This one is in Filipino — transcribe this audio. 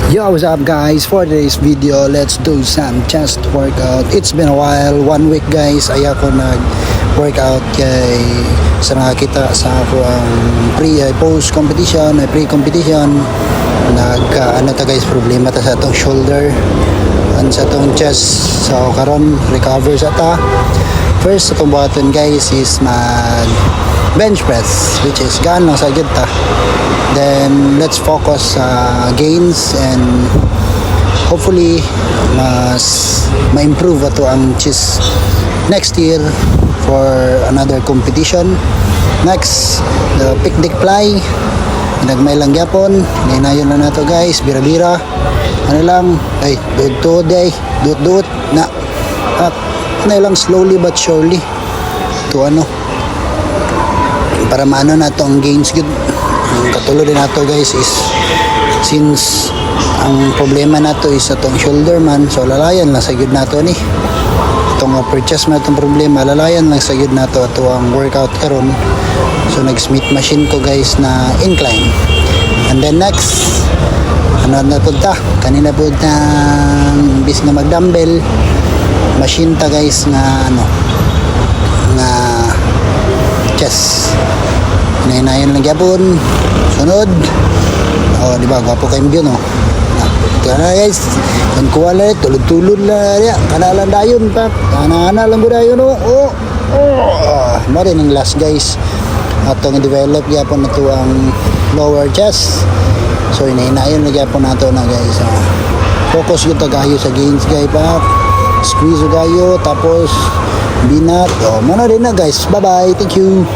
Yo, what's up guys? For today's video, let's do some chest workout. It's been a while, 1 week guys, ay ako nag-workout kay sa nakakita sa ako ang post competition, ay pre-competition. Guys, problema ta sa atong shoulder and sa atong chest. So karon recover sa ta. First atong buhaton guys is mag bench press, which is gaan lang sa gid ta. Then let's focus sa gains and hopefully ma-improve ato ang chest next year for another competition. Next, the picnic fly. Nagmay lang gyapon, ninayon na nato guys, bira-bira. Ano lang, ay dut na. Lang slowly but surely to para maano na to ang gains good. Katulad din nato guys is since ang problema nato is atong shoulder man, so lalayan lang sa good nato ni itong upper chest man itong problema, lalayan lang sa good nato ato ang workout karon. So nag-Smith machine ko guys na incline, and then next na punta kanina po na bis nga mag-dumbbell machine ta guys nga nga chest. Hinayin lang gyapon. Sunod. Oh, di ba gwapo kay mbyo no. Kana guys, kan kuha na tulod-tulod na ya. Kana lang dayon pa. Kana lang gud dayon no. Mo rin ang last guys. Atong develop gyapon nato ang lower chest. So hinayin lang gyapon nato na guys. Focus gyud ta gayo sa gains guys pa. Squeeze gayo tapos binat. Oh, mo na rin na guys. Bye-bye. Thank you.